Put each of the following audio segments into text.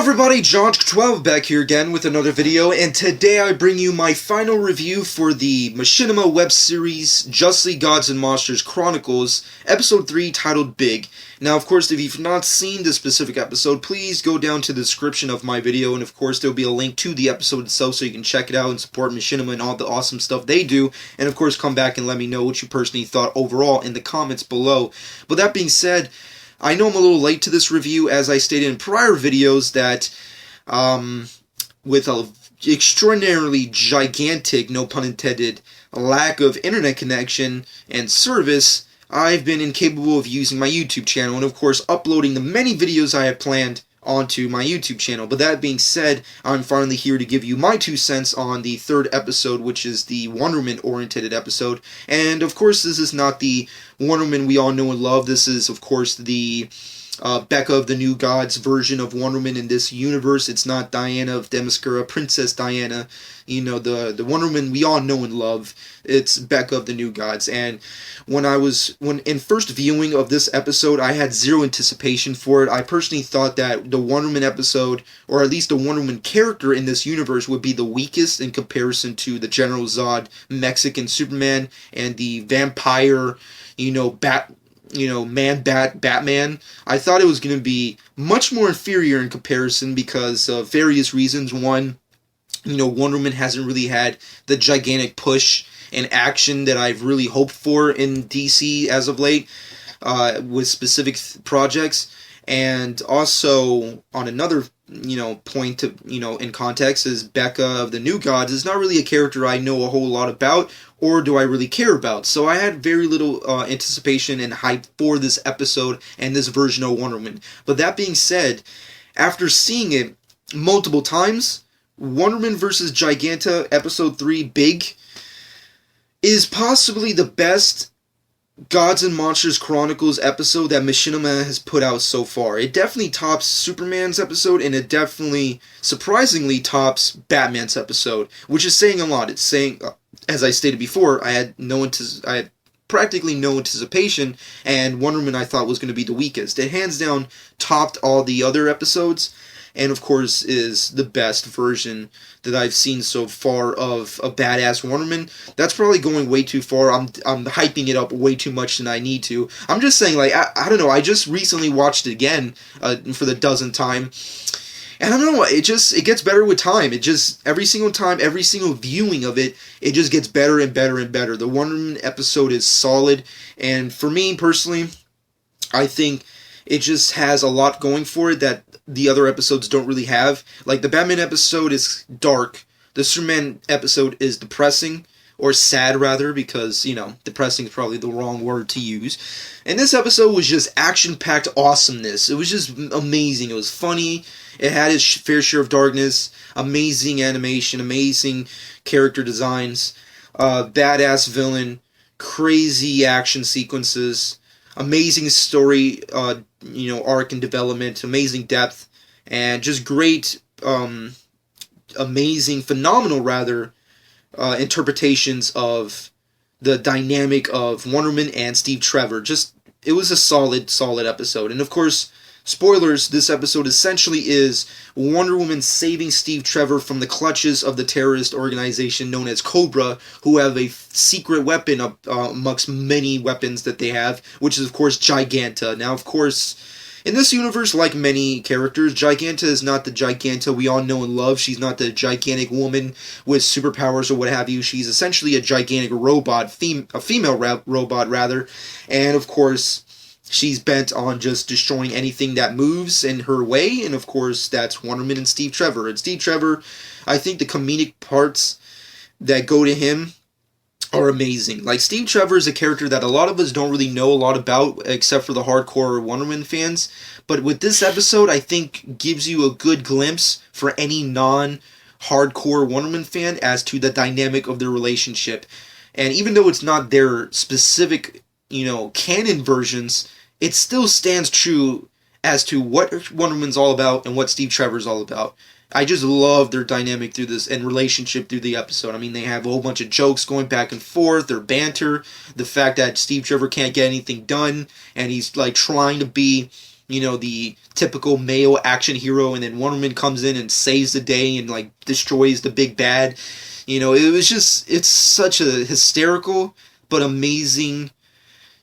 everybody, John12 back here again with another video, and today I bring you my final review for the Machinima web series Justly Gods and Monsters Chronicles, episode 3 titled Big. Now, of course, if you've not seen this specific episode, please go down to the description of my video, and of course there will be a link to the episode itself so you can check it out and support Machinima and all the awesome stuff they do, and of course come back and let me know what you personally thought overall in the comments below. But that being said, I know I'm a little late to this review, as I stated in prior videos that with an extraordinarily gigantic, no pun intended, lack of internet connection and service, I've been incapable of using my YouTube channel and of course uploading the many videos I have planned onto my YouTube channel. But that being said, I'm finally here to give you my 2 cents on the 3rd episode, which is the Wonder Woman oriented episode. And of course this is not the Wonder Woman we all know and love. This is of course the Becca of the New Gods version of Wonder Woman in this universe. It's not Diana of Themyscira, Princess Diana, you know, the Wonder Woman we all know and love. It's Becca of the New Gods. And when in first viewing of this episode, I had zero anticipation for it. I personally thought that the Wonder Woman episode, or at least the Wonder Woman character in this universe, would be the weakest in comparison to the General Zod Mexican Superman and the vampire, Batman. I thought it was going to be much more inferior in comparison because of various reasons. One, Wonder Woman hasn't really had the gigantic push and action that I've really hoped for in DC as of late with specific projects. And also, on another point to, in context, is Becca of the New Gods is not really a character I know a whole lot about, or do I really care about. So I had very little anticipation and hype for this episode and this version of Wonder Woman. But that being said, after seeing it multiple times, Wonder Woman vs. Giganta episode 3 Big is possibly the best Gods and Monsters Chronicles episode that Machinima has put out so far. It definitely tops Superman's episode, and it definitely, surprisingly, tops Batman's episode, which is saying a lot. It's saying, as I stated before, I had practically no anticipation, and Wonder Woman I thought was going to be the weakest. It hands down topped all the other episodes, and of course is the best version that I've seen so far of a badass Wonder Woman. That's probably going way too far. I'm hyping it up way too much than I need to. I'm just saying, like, I don't know, I just recently watched it again for the 1000th time. And I don't know, it gets better with time. It just, every single time, every single viewing of it, it just gets better and better and better. The Wonder Woman episode is solid, and for me personally, I think it just has a lot going for it that the other episodes don't really have. Like, the Batman episode is dark. The Superman episode is depressing, or sad rather, because, depressing is probably the wrong word to use. And this episode was just action-packed awesomeness. It was just amazing. It was funny. It had its fair share of darkness. Amazing animation, amazing character designs, badass villain, crazy action sequences, amazing story, arc and development, amazing depth, and just great, amazing, phenomenal rather, interpretations of the dynamic of Wonder Woman and Steve Trevor. It was a solid episode. And of course, spoilers, this episode essentially is Wonder Woman saving Steve Trevor from the clutches of the terrorist organization known as Cobra, who have a secret weapon amongst many weapons that they have, which is of course Giganta. Now of course, in this universe, like many characters, Giganta is not the Giganta we all know and love. She's not the gigantic woman with superpowers or what have you. She's essentially a gigantic robot, a female robot rather, and of course, she's bent on just destroying anything that moves in her way, and of course, that's Wonder Woman and Steve Trevor. And Steve Trevor, I think the comedic parts that go to him are amazing. Like, Steve Trevor is a character that a lot of us don't really know a lot about, except for the hardcore Wonder Woman fans. But with this episode, I think gives you a good glimpse for any non-hardcore Wonder Woman fan as to the dynamic of their relationship. And even though it's not their specific, canon versions, it still stands true as to what Wonder Woman's all about and what Steve Trevor's all about. I just love their dynamic through this and relationship through the episode. I mean, they have a whole bunch of jokes going back and forth, their banter, the fact that Steve Trevor can't get anything done, and he's like trying to be the typical male action hero, and then Wonder Woman comes in and saves the day and like destroys the big bad. It's such a hysterical but amazing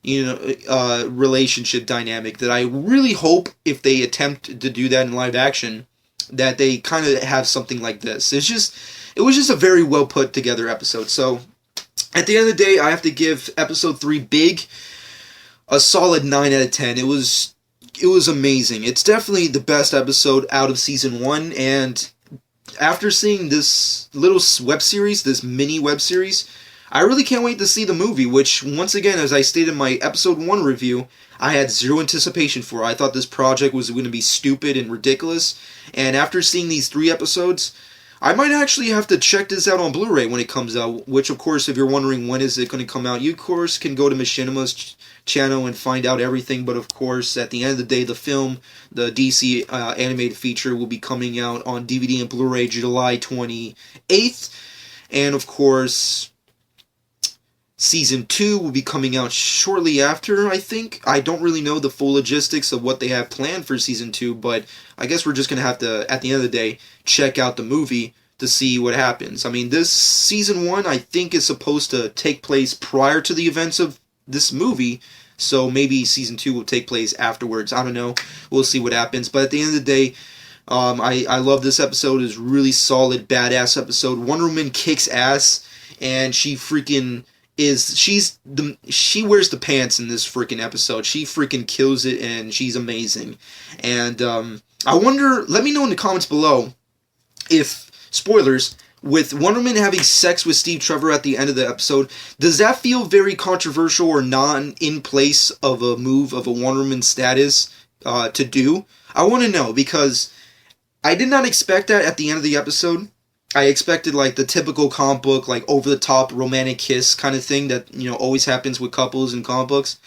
relationship dynamic that I really hope if they attempt to do that in live action, that they kind of have something like this. It was just a very well put together episode. So at the end of the day, I have to give episode 3 Big a solid 9 out of 10. It was amazing. It's definitely the best episode out of season 1, and after seeing this little web series, this mini web series, I really can't wait to see the movie, which, once again, as I stated in my episode 1 review, I had zero anticipation for. I thought this project was going to be stupid and ridiculous, and after seeing these 3 episodes, I might actually have to check this out on Blu-ray when it comes out, which, of course, if you're wondering when is it going to come out, you, of course, can go to Machinima's channel and find out everything, but, of course, at the end of the day, the film, the DC animated feature, will be coming out on DVD and Blu-ray July 28th, and, of course, Season 2 will be coming out shortly after, I think. I don't really know the full logistics of what they have planned for Season 2, but I guess we're just going to have to, at the end of the day, check out the movie to see what happens. I mean, this Season 1, I think, is supposed to take place prior to the events of this movie, so maybe Season 2 will take place afterwards. I don't know. We'll see what happens. But at the end of the day, I love this episode. It's really solid, badass episode. Wonder Woman kicks ass, and she freaking... she wears the pants in this freaking episode. She freaking kills it, and she's amazing. And I wonder, let me know in the comments below if, spoilers, with Wonder Woman having sex with Steve Trevor at the end of the episode, does that feel very controversial or not in place of a move of a Wonder Woman status to do? I want to know, because I did not expect that at the end of the episode. I expected like the typical comic book, like over-the-top romantic kiss kind of thing that, always happens with couples in comic books.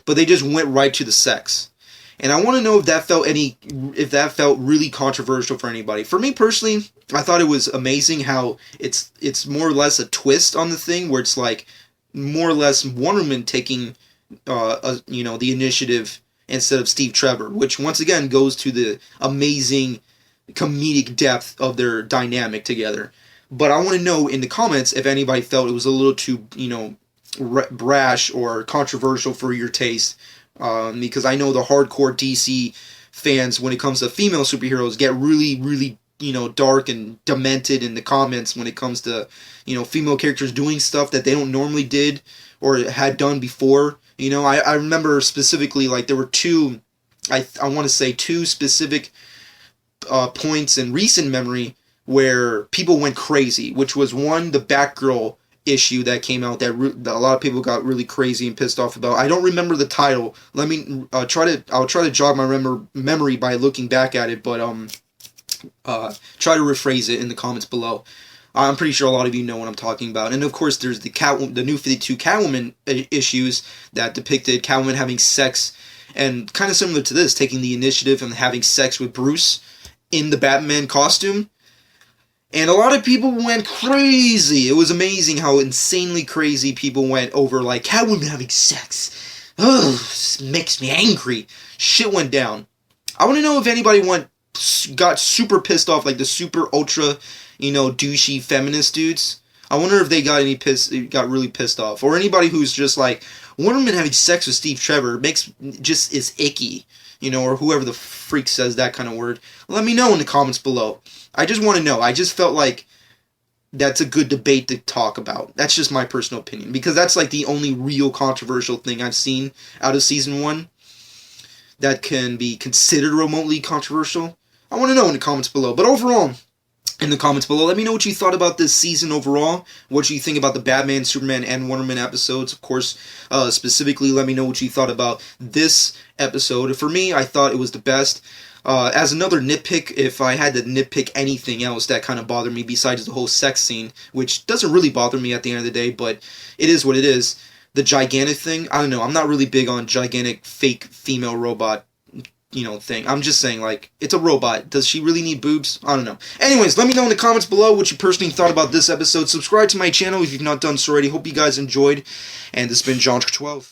But they just went right to the sex. And I want to know if that felt really controversial for anybody. For me personally, I thought it was amazing how it's more or less a twist on the thing, where it's like more or less Wonder Woman taking the initiative instead of Steve Trevor, which once again goes to the amazing comedic depth of their dynamic together. But I want to know in the comments if anybody felt it was a little too, brash or controversial for your taste. Because I know the hardcore DC fans, when it comes to female superheroes, get really, really, dark and demented in the comments when it comes to, female characters doing stuff that they don't normally did or had done before. I remember specifically, like, there were two specific points in recent memory where people went crazy, which was one, the Batgirl issue that came out that a lot of people got really crazy and pissed off about. I don't remember the title. Let me I'll try to jog my memory by looking back at it, but try to rephrase it in the comments below. I'm pretty sure a lot of you know what I'm talking about. And of course, there's the New 52 Catwoman issues that depicted Catwoman having sex, and kind of similar to this, taking the initiative and having sex with Bruce in the Batman costume. And a lot of people went crazy. It was amazing how insanely crazy people went over, like, Catwoman having sex. Ugh, this makes me angry. Shit went down. I want to know if anybody got super pissed off, like the super ultra, douchey feminist dudes. I wonder if they got got really pissed off. Or anybody who's just like, Wonder Woman having sex with Steve Trevor is icky. Or whoever the freak says that kind of word. Let me know in the comments below. I just want to know. I just felt like that's a good debate to talk about. That's just my personal opinion. Because that's like the only real controversial thing I've seen out of Season 1 that can be considered remotely controversial. I want to know in the comments below. But overall, in the comments below, let me know what you thought about this season overall. What you think about the Batman, Superman, and Wonder Woman episodes. Of course, specifically, let me know what you thought about this episode. For me, I thought it was the best. As another nitpick, if I had to nitpick anything else that kind of bothered me besides the whole sex scene, which doesn't really bother me at the end of the day, but it is what it is. The gigantic thing, I don't know. I'm not really big on gigantic fake female robot thing. I'm just saying, like, it's a robot. Does she really need boobs? I don't know. Anyways, let me know in the comments below what you personally thought about this episode. Subscribe to my channel if you've not done so already. Hope you guys enjoyed. And this has been John 12.